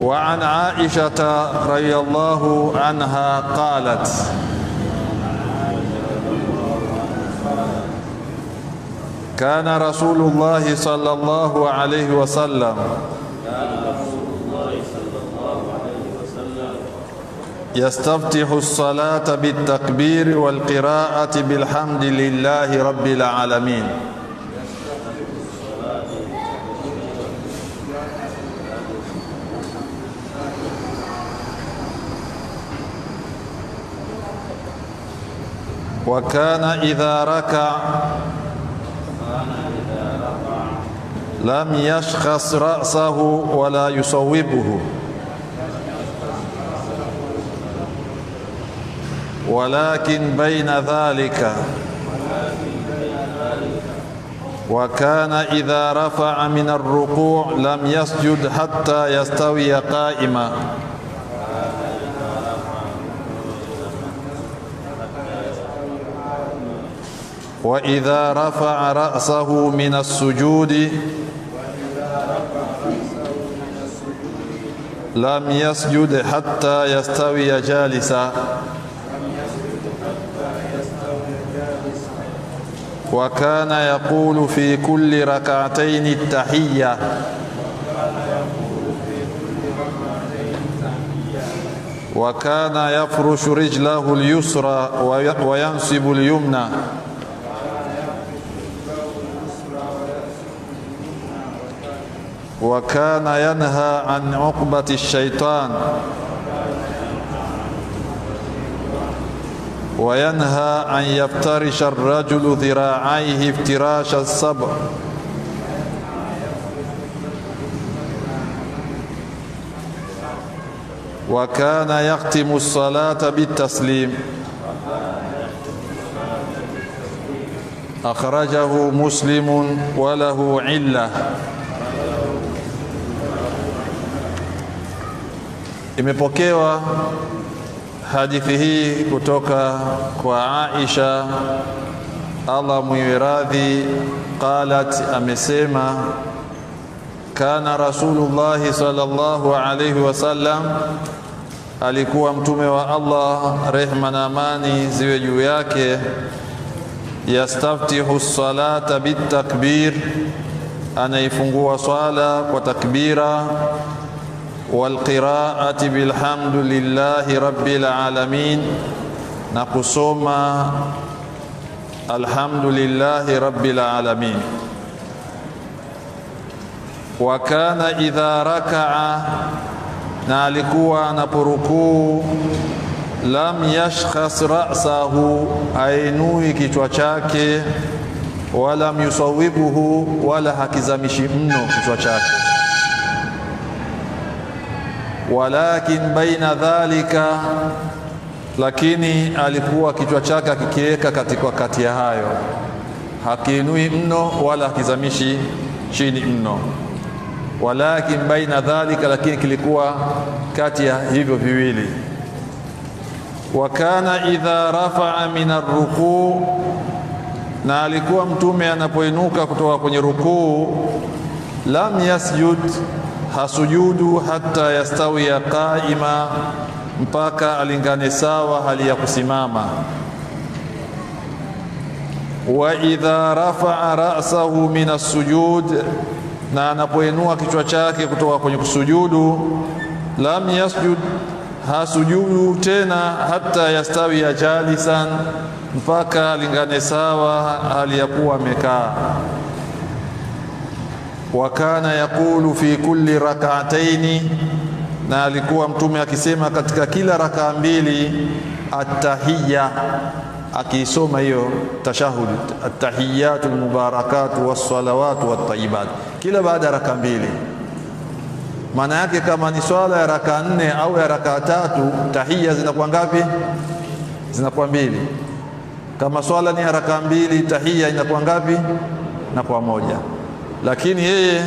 وعن عائشة رضي الله عنها قالت: كان رسول الله صلى الله عليه وسلم يستفتح الصلاة بالتكبير والقراءة بالحمد لله رب العالمين. وكان إذا ركع لم يشخص رأسه ولا يصوبه، ولكن بين ذلك. وكان إذا رفع من الركوع لم يسجد حتى يستوي قائما، وإذا رفع رأسه من السجود لم يسجد حتى يستوي جالسا. وكان يقول في كل ركعتين التحية، وكان يفرش رجله اليسرى وينصب اليمنى، وكان ينهى عن عقبة الشيطان، وينهى أن يفترش الرجل ذراعيه افتراش السبع، وكان يختم الصلاة بالتسليم. أخرجه مسلم وله علة. Imepokewa hadithi hii kutoka kwa Aisha, Allah mwiwe radhi, qalat, amesema, kana Rasulullah sallallahu alayhi wasallam, alikuwa mtume wa Allah, rehma na amani ziwe juu yake, yastaftihu salata bitakbir, anaifungua swala kwa takbira, والقراءة بالحمد لله رب العالمين، نقسم الحمد لله رب العالمين. وكان إذا ركع، نالكوا نبركو، لم يشخص رأسه، ainui kichwa chake, ولم يصوبه، wala hakizamishi mno kichwa chake, walakin baina dhalika, lakini alikuwa kichwa chake akikiweka katika kati ya hayo, hakiinui mno wala hakizamishi chini mno. Walakin baina dhalika, lakini kilikuwa kati ya hivyo viwili. Wakana idha rafa'a min ar-ruku', na alikuwa mtume anapoinuka kutoka kwenye rukuu, lam yasjud, hasujudu hatta yastawiya qaima, mpaka alingane sawa hali ya kusimama. Wa idha rafa'a ra'sahu min as-sujud, na anapoinua kichwa chake kutoka kwenye kusujudu, lam yasjud, hasujudu tena hatta yastawiya jalisan, mpaka alingane sawa hali ya kuwa amekaa. Wakana yaqulu fi kulli rak'ataini, na alikuwa mtume akisema katika kila rakaa mbili, at-tahiyya, akisoma hiyo tashahud, at-tahiyyatu al-mubarakatu was-salawatu wat-tayyibat, kila baada ya rakaa mbili. Maana yake kama ni swala ya rakaa 4 au ya rakaa 3, tahiyya zinakuwa ngapi? Zinakuwa 2. Kama swala ni ya rakaa 2, tahiyya inakuwa ngapi? Inakuwa 1. Lakini yeye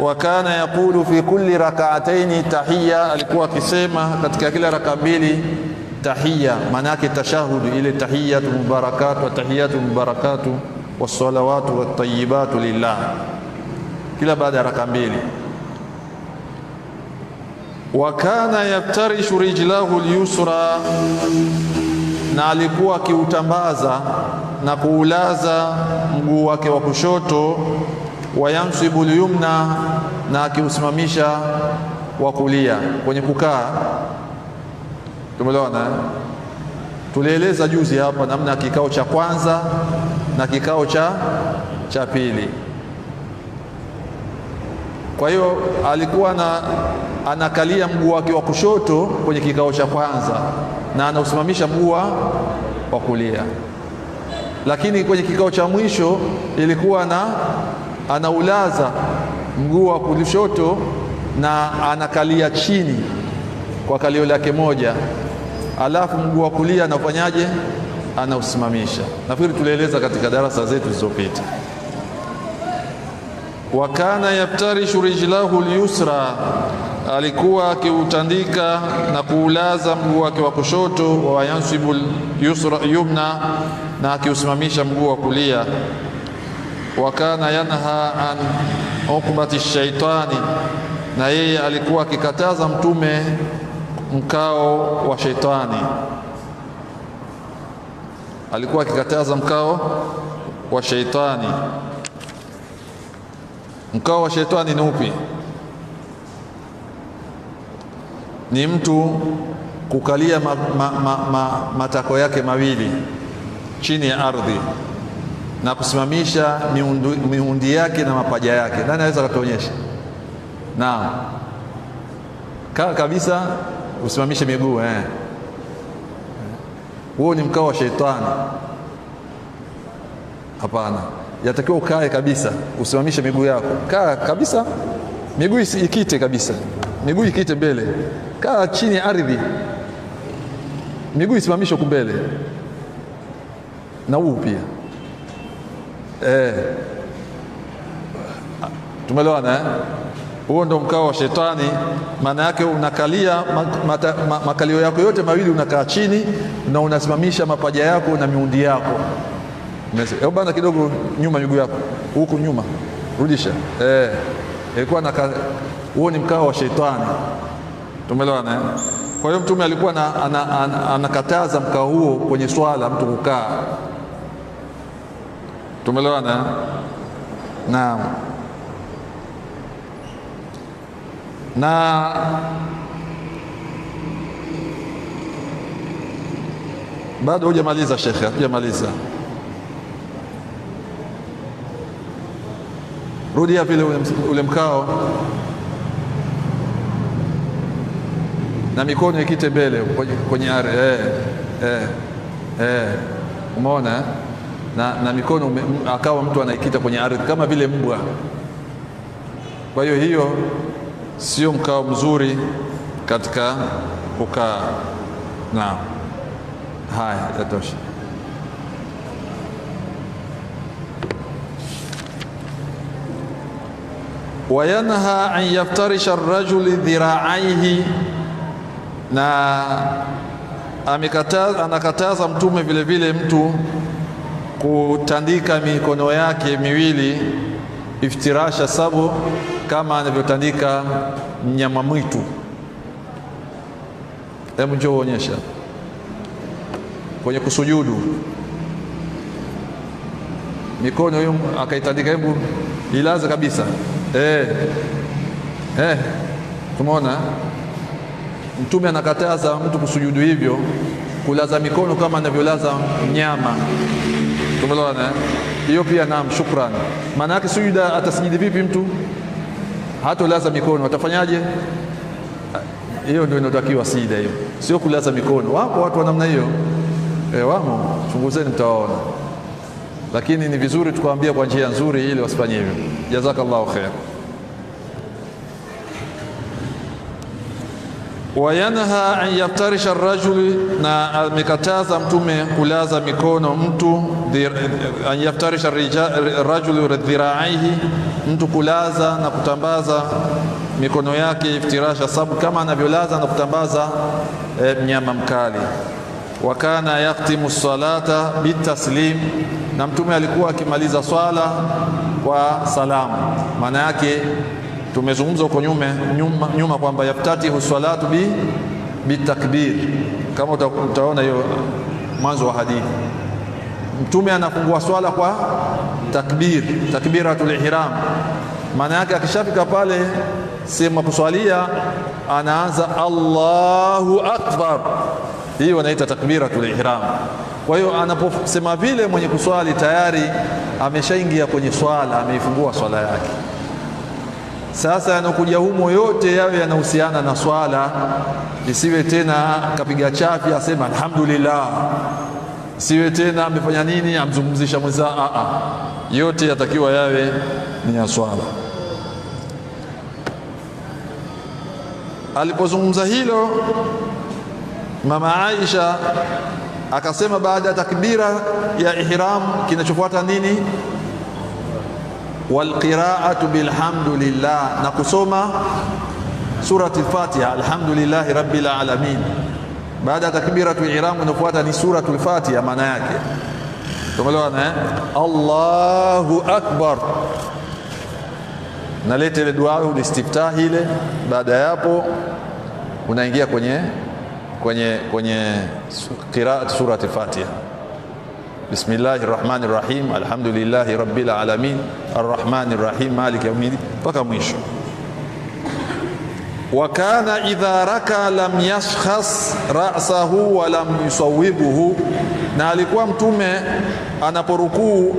wakana yaqulu fi kulli rak'ataini tahiyya, alikuwa akisema katika kila raka mbili tahiyya, maana yake tashahud, ile tahiyyatu mubarakatu wa tahiyyatu mubarakatu wassalawatu wattayyibatu lillah, kila baada ya raka mbili. Wa kana yaftarishu rijlahu al-yusra, na alikuwa akiutambaza na kuulaza mguu wake wa kushoto. Wa yansibu al-yumna, na akiusimamisha wa kulia kwenye kukaa. Tumeelewana? Tulieleza juzi hapa namna kikao cha kwanza na kikao cha pili. Kwa hiyo alikuwa anakalia mguu wake wa kushoto kwenye kikao cha kwanza na anausimamisha mguu wa kulia, lakini kwenye kikao cha mwisho ilikuwa anaulaza mguu wa kushoto na anakalia chini kwa kalio lake moja, alafu mguu wa kulia anafanyaje? Anausimamisha. Nafikiri tulieleza katika darasa zetu zilizopita. Wa kana yaftarishu rijlahu al-yusra, alikuwa akiutandika na kuulaza mguu wake wa kushoto. Wa yansibu yumna, na akiusimamisha mguu wa kulia. Wa kana yanha an uqbati shaitani, na yeye alikuwa akikataza Mtume mkao wa shaitani. Alikuwa akikataza mkao wa shaitani. Mkao wa shaitani ni upi? Ni mtu kukalia matako yake mawili chini ya ardhi na kusimamisha miundi yake na mapaja yake. Nani anaweza kutuonyesha? Naam, kaa kabisa, usimamishe miguu huo ni mkao wa shaitani. Hapana, yatakiwa ukae kabisa, usimamishe miguu yako. Kaa kabisa, miguu ikite kabisa, miguu ikite mbele. Kaa chini ya ardhi, miguu isimamishwe huko mbele, na huu pia tumeelewana? Huo ndo mkao wa shetani. Maana yake unakalia makalio yako yote mawili, unakaa chini na unasimamisha mapaja yako na miundi yako. Hebu bana kidogo nyuma, miguu yako huku nyuma, rudisha. Ilikuwa huo ni mkao wa shetani. Tumeelewana? Kwa hiyo Mtume alikuwa anakataza mkao huo kwenye swala, mtu kukaa. Tumeelewana? Naam. Na bado hujamaliza shekhe, hujamaliza. Rudia vile ule mkao na mikono ikite mbele kwenye ardhi. Umeona? Na mikono akawa mtu anaikita kwenye ardhi kama vile mbwa. Kwa hiyo sio mkao mzuri katika kukaa. Naam, haya yatosha. Wayanha an yaftarisha ar-rajuli dhira'aihi, na anakataza Mtume vile vile mtu kutandika mikono yake miwili, iftirasha sabu, kama anavyotandika mnyama mwitu. Hebu njoo uonyesha kwenye kusujudu mikono hiyo akaitandika. Hebu ilaze kabisa. Tumeona Mtume anakataza mtu kusujudu hivyo, kulaza mikono kama anavyolaza mnyama. Tumeona hiyo pia. Naam, shukrani. Maana yake sujuda, atasujudi vipi mtu? Hatolaza mikono, atafanyaje? Hiyo ndio inatakiwa sida, hiyo sio kulaza mikono. Wapo watu wa namna hiyo, wamo, chunguzeni mtawaona, lakini ni vizuri tukawaambia kwa njia nzuri ili wasifanye hivyo. Jazakallahu khair. Wayanha an yaftarisha ar-rajul, na amekataza Mtume kulaza mikono mtu, an yaftarisha ar-rajul dhira'aihi, mtu kulaza na kutambaza mikono yake, iftirasha sabu, kama anavyolaza na kutambaza mnyama mkali. Wa kana yaktimu salata bitaslim, na Mtume alikuwa akimaliza swala kwa salamu. Maana yake tumezungumza huko nyuma kwamba yaftatihu salatu bitakbir, kama utaona hiyo mwanzo wa hadithi. Mtume anafungua swala kwa takbir, takbiratul ihram. Maana yake akishafika pale sema kuswalia anaanza Allahu akbar, hiyo wanaita takbiratul ihram. Kwa hiyo anaposema vile mwenye kuswali tayari ameshaingia kwenye swala, ameifungua swala yake. Sasa yanakuja humo yote yawe yanahusiana na swala, isiwe tena kapiga chafi asema alhamdulillah, isiwe tena amefanya nini amzungumzisha mwenza. Yote yatakiwa yawe ni ya swala. Alipozungumza hilo mama Aisha akasema baada ya takbira ya ihram kinachofuata nini? Walqiraatu bilhamdulillah, na kusoma surati al-Fatiha, alhamdulillahi rabbil alamin. Baada ya takbiratu ihram inafuata ni suratul Fatiha. Maana yake tumeelewana Allahu akbar, naleta ile dua ulistiftah ile. Baada ya hapo unaingia kwenye qiraat surati al-Fatiha. Bismillahir rahmanir rahim, alhamdulillahi rabbil alamin, arrahmanir rahim, maliki yawmiddin, mpaka mwisho. Wa kana idha raka lam yashkhas ra'sahu wa lam yusawwibuhu, na alikuwa mtume anaporukuu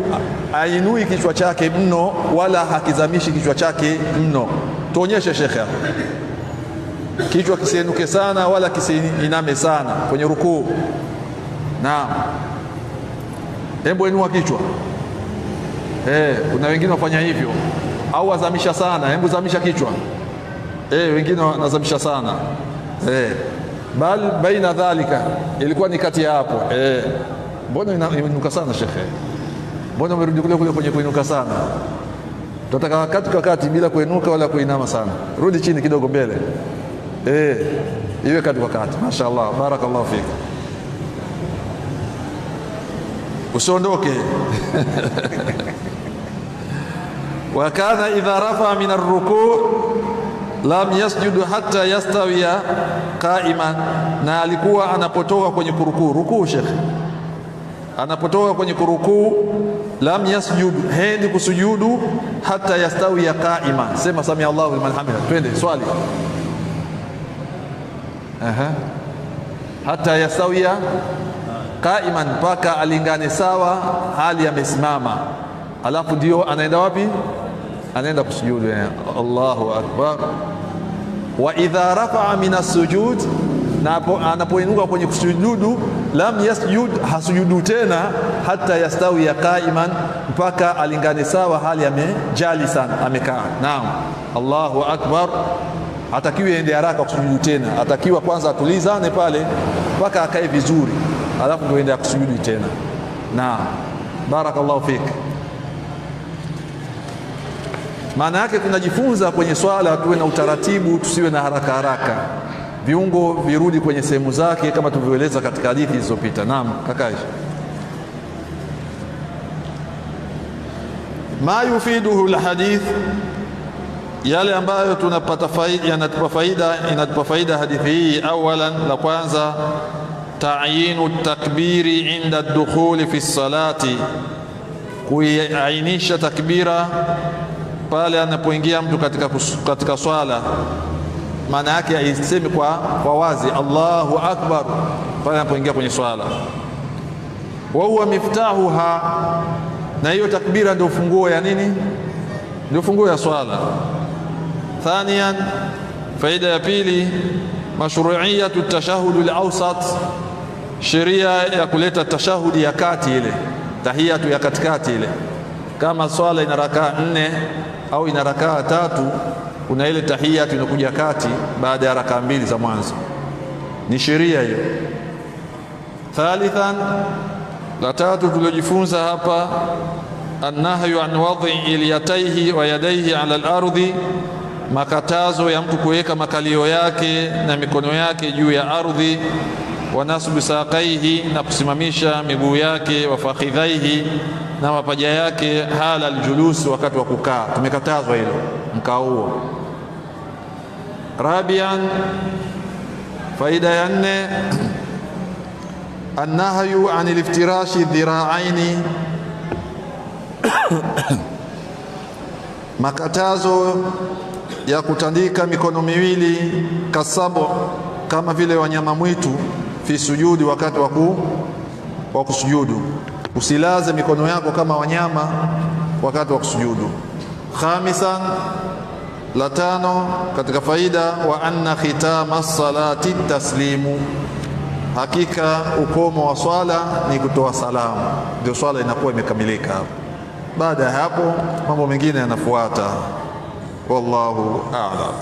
ainui kichwa chake mno wala hakizamishi kichwa chake mno. Tuonyeshe shekhe hapo, kichwa kisienuke sana wala kisiiname sana kwenye rukuu. Naam, hebu inua kichwa. Kuna wengine wafanya hivyo, au wazamisha sana. Hebu zamisha kichwa. Wengine wanazamisha sana. Bal baina dhalika, ilikuwa ni kati ya hapo. Mbona imenuka sana shekhe? Mbona umerudi kule kwenye kuinuka sana? Tunataka wakati bila kuinuka wala kuinama sana. Rudi chini kidogo mbele. Iwe wakati. Mashaallah, barakallahu fik. Usiondoke. Wa kana idha rafa min ar-ruku' lam yasjudu hatta yastawiya qa'iman, na alikuwa anapotoka kwenye rukuu shekhe, anapotoka kwenye kurukuu lam yasjud, hendi kusujudu hatta yastawiya qa'iman. Sema sami Allahu liman hamida, twende swali. Hatta yastawiya qa'iman, mpaka alingane sawa hali amesimama, alafu ndio anaenda wapi? Anaenda kusujudu. Allahu akbar. Wa idha rafa'a min as-sujud, na anapoinuka kwenye kusujudu lam yasjud, hasujudu tena hata yastawi ya qa'iman, mpaka alingane sawa hali amejalisan, amekaa. Naam, Allahu akbar. Hatakiwi ende haraka kusujudu tena, atakiwa kwanza atulizane pale mpaka akae vizuri, alafu ndio ende kusujudu tena. Naam, barakallahu fik. Maana yake tunajifunza kwenye swala tuwe na utaratibu, tusiwe na haraka. Viungo virudi kwenye sehemu zake kama tulivyoeleza katika hadithi zilizopita. Naam, kakaisha. Ma yufiduhu alhadith, yale ambayo tunapata faida, inatupa faida hadithi hii. Awalan, la kwanza, ta'yinu takbiri inda ad-dukhuli fi salati, kuainisha takbira pale anapoingia mtu katika swala. Maana yake aiseme kwa wazi Allahu akbar pale anapoingia kwenye swala. Wa huwa miftahuha, na hiyo takbira ndio funguo ya nini? Ndio funguo ya swala. Thaniyan, faida ya pili, mashru'iyatu tashahhud al-awsat, sheria ya kuleta tashahudi ya kati, ile tahiyatu ya katikati ile. Kama swala ina rakaa 4 au ina rakaa 3, kuna ile tahiyatu inakuja kati baada ya rakaa 2 za mwanzo, ni sheria hiyo. Thalithan, la tatu tuliojifunza hapa, annahyu an wad'i ilyataihi wa yadaihi ala al-ardhi, makatazo ya mtu kuweka makalio yake na mikono yake juu ya ardhi. Wa nasbu saqaihi, na kusimamisha miguu yake. Wa fakhidhaihi, na mapaja yake. Hala aljulus, wakati wa kukaa, tumekatazwa hilo, mkao huo. Rabian, faida ya 4, annahyu anil iftirashi dhira'aini, makatazo ya kutandika mikono miwili, kasabo, kama vile wanyama mwitu, fi sujudi, wakati wa kusujudu. Usilaze mikono yako kama wanyama wakati wa kusujudu. Khamisan, la 5 katika faida, wa anna khitama salati taslimu, hakika ukomo wa swala ni kutoa salamu, ndio swala inakuwa imekamilika. Baada ya hapo mambo mengine yanafuata. Wallahu a'lam.